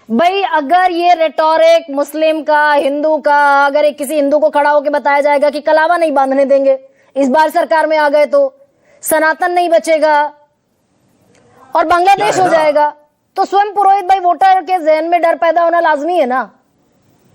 भाई अगर ये रेटोरिक मुस्लिम का, हिंदू का, अगर एक किसी हिंदू को खड़ा होकर बताया जाएगा कि कलावा नहीं बांधने देंगे, इस बार सरकार में आ गए तो सनातन नहीं बचेगा और बांग्लादेश हो जाएगा, तो स्वयं पुरोहित भाई वोटर के जहन में डर पैदा होना लाजमी है ना।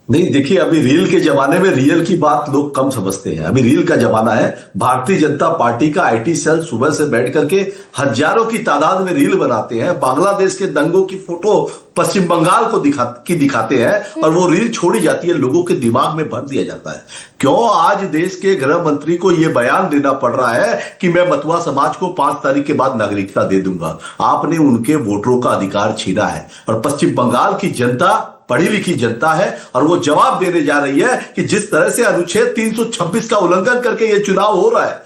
नहीं देखिए, अभी रील के जमाने में रियल की बात लोग कम समझते हैं। अभी रील का जमाना है। भारतीय जनता पार्टी का आईटी सेल सुबह से बैठ करके हजारों की तादाद में रील बनाते हैं, बांग्लादेश के दंगों की फोटो पश्चिम बंगाल को दिखाते हैं और वो रील छोड़ी जाती है, लोगों के दिमाग में भर दिया जाता है। क्यों आज देश के गृह मंत्री को यह बयान देना पड़ रहा है कि मैं मतुआ समाज को 5 तारीख के बाद नागरिकता दे दूंगा? आपने उनके वोटरों का अधिकार छीना है और पश्चिम बंगाल की जनता पढ़ी लिखी जनता है और वो जवाब देने जा रही है कि जिस तरह से अनुच्छेद 326 का उल्लंघन करके ये चुनाव हो रहा है,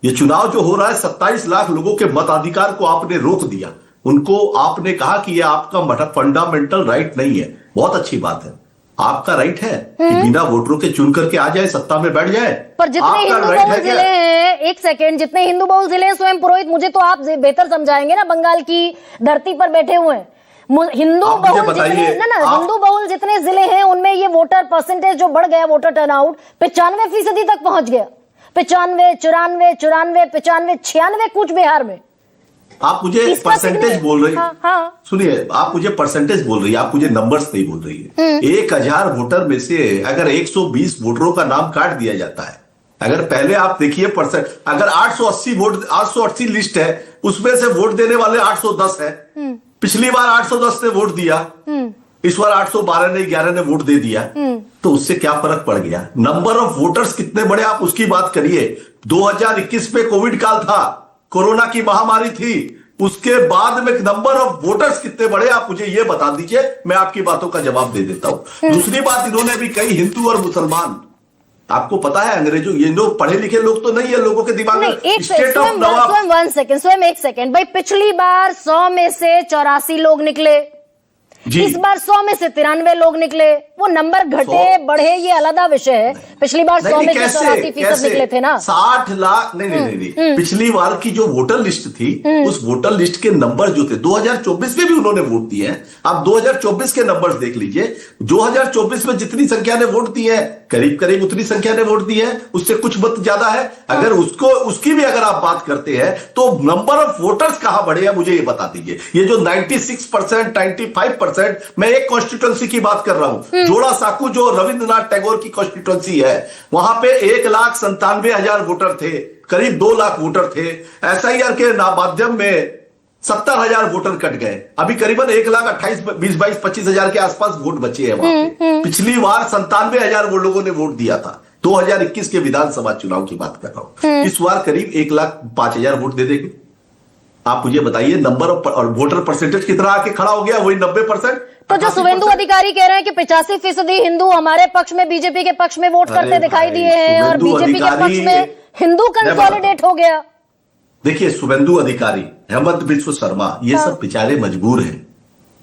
ये चुनाव जो हो रहा है 27 लाख लोगों के मताधिकार को आपने रोक दिया। उनको आपने कहा कि ये आपका फंडामेंटल राइट नहीं है। बहुत अच्छी बात है, आपका राइट है कि बिना वोटरों के चुन करके आ जाए, सत्ता में बैठ जाए। पर जितने हिंदू बहुल जिले हैं, एक सेकेंड, जितने हिंदू बहुल जिले हैं स्वयं पुरोहित, मुझे तो आप बेहतर समझाएंगे ना, बंगाल की धरती पर बैठे हुए हैं हिंदू बहुल हिंदू बहुल जितने जिले हैं उनमें ये वोटर परसेंटेज जो बढ़ गया, वोटर टर्नआउट 95% तक पहुंच गया। 95, 94, 94, 95, 96 कूच बिहार में। आप मुझे परसेंटेज बोल रही है। हाँ। सुनिए, आप मुझे परसेंटेज बोल रही है, आप मुझे नंबर्स नहीं बोल रही है। 1000 वोटर में से अगर 120 वोटरों का नाम काट दिया जाता है, अगर पहले आप देखिए परसेंट, अगर 880 लिस्ट है, उसमें से वोट देने वाले 810 है। पिछली बार 810 ने वोट दिया, इस बार 812 ने 11 ने वोट दे दिया, तो उससे क्या फर्क पड़ गया? नंबर ऑफ वोटर्स कितने बड़े, आप उसकी बात करिए। 2021 में कोविड काल था, कोरोना की महामारी थी, उसके बाद में नंबर ऑफ वोटर्स कितने बड़े, आप मुझे ये बता दीजिए, मैं आपकी बातों का जवाब दे देता हूं। दूसरी बात, इन्होंने भी कई हिंदू और मुसलमान, आपको पता है अंग्रेजों, ये लोग पढ़े लिखे लोग तो नहीं है, लोगों के दिमाग में स्टेट ऑफ नवाब। स्वयं एक सेकेंड भाई, पिछली बार 100 में से 84 लोग निकले, इस बार 100 में से 93 लोग निकले। वो नंबर घटे बढ़े ये अलग विषय है। पिछली बार 100 में से 84% निकले थे ना। 60 लाख नहीं। पिछली बार की जो वोटर लिस्ट थी, उस वोटर लिस्ट के नंबर जो थे 2024 में भी उन्होंने वोट दिए हैं। आप 2024 के नंबर्स देख लीजिए। 2024 में जितनी संख्या ने वोट दी है, करीब करीब उतनी संख्या ने वोट दी है, उससे कुछ मत ज्यादा है। अगर उसकी भी अगर आप बात करते हैं तो नंबर ऑफ वोटर्स कहां बढ़े हैं, मुझे ये बता दीजिए। ये जो 96%, 95%, मैं एक कॉन्स्टिट्यूंसी की बात कर रहा हूं, जोड़ा साकू, जो रविंद्रनाथ टैगोर की कॉन्स्टिट्यूंसी है, वहां पे 1,97,000 वोटर थे, करीब 2 लाख वोटर थे। एसआईआर के माध्यम में 70,000 वोटर कट गए। अभी करीबन 1,28,000 के आसपास वोट बचे हैं वहां पे। पिछली बार 97,000 वो लोगों ने वोट दिया था। 2021 के विधानसभा चुनाव की बात कर रहा हूं। इस बार करीब 1,05,000 वोट दे देंगे। आप मुझे बताइए नंबर और वोटर परसेंटेज कितना आके खड़ा हो गया? वही 90%। तो जो शुभेंदु अधिकारी कह रहे हैं कि 85% हिंदू हमारे पक्ष में, बीजेपी के पक्ष में वोट करते दिखाई दिए हैं और बीजेपी के पक्ष में हिंदू कंसोलिडेट हो गया। देखिए, शुभेंदु अधिकारी, हेमंत बिस्व शर्मा, ये सब बेचारे मजबूर हैं।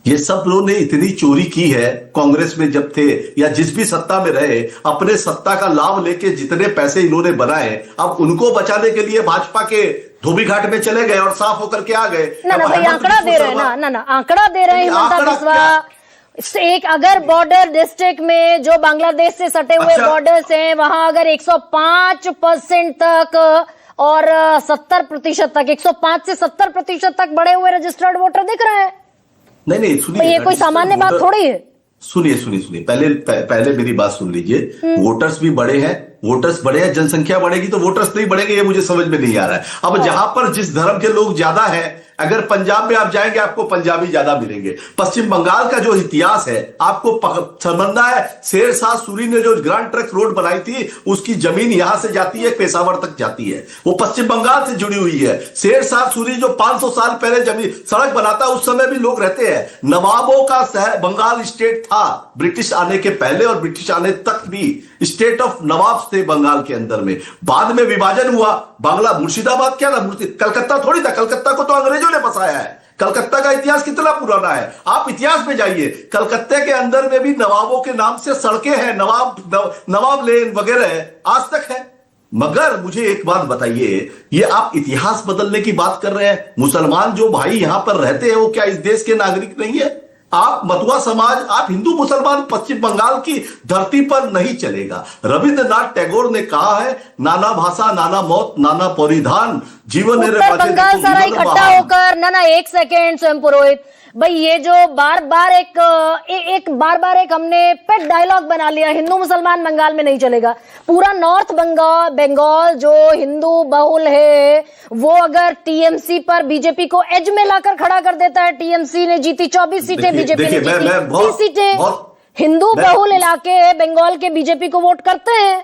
ये सब लोगों ने इतनी चोरी की है कांग्रेस में जब थे या जिस भी सत्ता में रहे, अपने सत्ता का लाभ लेके जितने पैसे इन्होंने बनाए, अब उनको बचाने के लिए भाजपा के धोबी घाट में चले गए और साफ होकर के आ गए। ना भाई, आंकड़ा दे रहे हैं ना, आंकड़ा दे रहे हैं हिमंता बिस्वा। एक अगर बॉर्डर डिस्ट्रिक्ट में जो बांग्लादेश से सटे हुए बॉर्डर्स हैं, वहां अगर 105% तक और 70% तक, 105 से 70% तक बढ़े हुए रजिस्टर्ड वोटर दिख रहे हैं। नहीं सुनिए, ये कोई सामान्य बात थोड़ी है। सुनिए, पहले मेरी बात सुन लीजिए। वोटर्स भी बड़े हैं, वोटर्स बढ़े हैं, जनसंख्या बढ़ेगी तो वोटर्स नहीं बढ़ेंगे, ये मुझे समझ में नहीं आ रहा है। अब जहां पर जिस धर्म के लोग ज्यादा हैं, अगर पंजाब में आप जाएंगे आपको पंजाबी ज्यादा मिलेंगे। पश्चिम बंगाल का जो इतिहास है आपको समझना है। शेरशाह सूरी ने जो ग्रैंड ट्रंक रोड बनाई थी, उसकी जमीन यहां से जाती है, पेशावर तक जाती है, वो पश्चिम बंगाल से जुड़ी हुई है। शेरशाह सूरी जो 500 साल पहले जमीन सड़क बनाता, उस समय भी लोग रहते हैं। नवाबों का बंगाल स्टेट था ब्रिटिश आने के पहले, और ब्रिटिश आने तक भी स्टेट ऑफ नवाब थे बंगाल के अंदर में। बाद में विभाजन हुआ, बांग्ला मुर्शिदाबाद क्या ना, कलकत्ता थोड़ी था, कलकत्ता को तो अंग्रेजों ने बसाया है। कलकत्ता का इतिहास कितना पुराना है, आप इतिहास में जाइए। कलकत्ते के अंदर में भी नवाबों के नाम से सड़कें हैं, नवाब लेन वगैरह आज तक है। मगर मुझे एक बात बताइए, ये आप इतिहास बदलने की बात कर रहे हैं। मुसलमान जो भाई यहां पर रहते हैं, वो क्या इस देश के नागरिक नहीं है? आप मतुआ समाज, आप हिंदू मुसलमान पश्चिम बंगाल की धरती पर नहीं चलेगा। रविंद्रनाथ टैगोर ने कहा है, नाना भाषा नाना मौत नाना परिधान, जीवन उत्तर बंगाल सारा इकट्ठा होकर, ना एक सेकेंड स्वयं पुरोहित भाई, ये जो बार बार एक हमने पेट डायलॉग बना लिया, हिंदू मुसलमान बंगाल में नहीं चलेगा। पूरा नॉर्थ बंगाल जो हिंदू बहुल है, वो अगर टीएमसी पर बीजेपी को एज में लाकर खड़ा कर देता है, टीएमसी ने जीती 24 सीटें, बीजेपी ने जीती 30 सीटें, हिंदू बहुल इलाके बंगाल के बीजेपी को वोट करते हैं।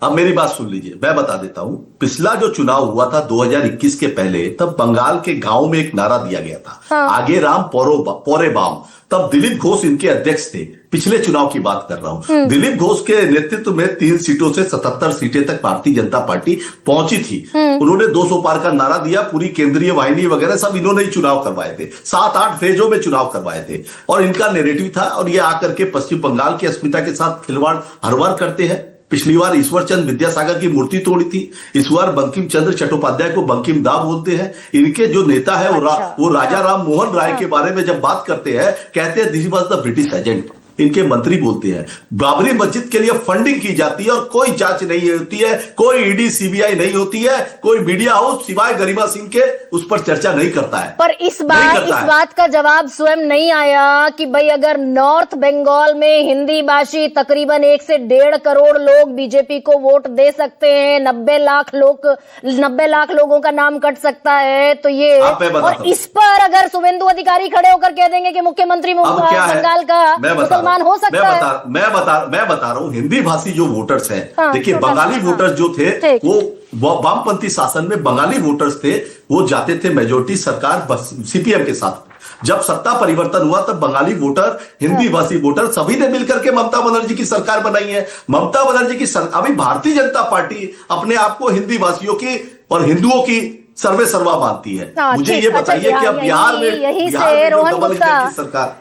अब मेरी बात सुन लीजिए, मैं बता देता हूं। पिछला जो चुनाव हुआ था 2021 के पहले, तब बंगाल के गांव में एक नारा दिया गया था, हाँ। आगे राम पोरे बाम। तब दिलीप घोष इनके अध्यक्ष थे, पिछले चुनाव की बात कर रहा हूं। दिलीप घोष के नेतृत्व में 3 सीटों से 77 सीटें तक भारतीय जनता पार्टी पहुंची थी। उन्होंने 200 पार का नारा दिया, पूरी केंद्रीय वाहिनी वगैरह सब इन्होंने ही चुनाव करवाए थे, 7-8 फेजों में चुनाव करवाए थे, और इनका नैरेटिव था। और ये आकर के पश्चिम बंगाल की अस्मिता के साथ खिलवाड़ हर बार करते हैं। पिछली बार ईश्वर चंद्र विद्यासागर की मूर्ति तोड़ी थी, इस बार बंकिम चंद्र चट्टोपाध्याय को बंकिम दा बोलते हैं। इनके जो नेता है वो राजा राम मोहन राय के बारे में जब बात करते हैं, कहते हैं this was the British agent. इनके मंत्री बोलते हैं बाबरी मस्जिद के लिए फंडिंग की जाती है और कोई जांच नहीं होती है, कोई ईडी सीबीआई नहीं होती है, कोई मीडिया हाउस सिवाय गरिमा सिंह के उस पर चर्चा नहीं करता है। पर इस बात का जवाब स्वयं नहीं आया कि भाई अगर नॉर्थ बंगाल में हिंदी भाषी तकरीबन 1 से 1.5 करोड़ लोग बीजेपी को वोट दे सकते हैं, 90 लाख लोगों का नाम कट सकता है, तो ये और इस पर अगर शुभेंदु अधिकारी खड़े होकर कह देंगे कि मुख्यमंत्री बंगाल का हो सकता है। मैं बता रहा हूं, हिंदी भाषी जो वोटर्स हैं, हाँ, देखिए बंगाली वोटर्स जो थे वो वामपंथी शासन में बंगाली वोटर्स थे, वो जाते थे मेजोरिटी सरकार सीपीएम के साथ। जब सत्ता परिवर्तन हुआ तब बंगाली वोटर, हिंदी भाषी वोटर सभी ने मिलकर के ममता बनर्जी की सरकार बनाई है। ममता बनर्जी की अभी भारतीय जनता पार्टी अपने आप को हिंदी भाषियों की और हिंदुओं की सर्वे सर्वा मानती है। मुझे ये बताइए कि अब बिहार में रोहन गुप्ता सरकार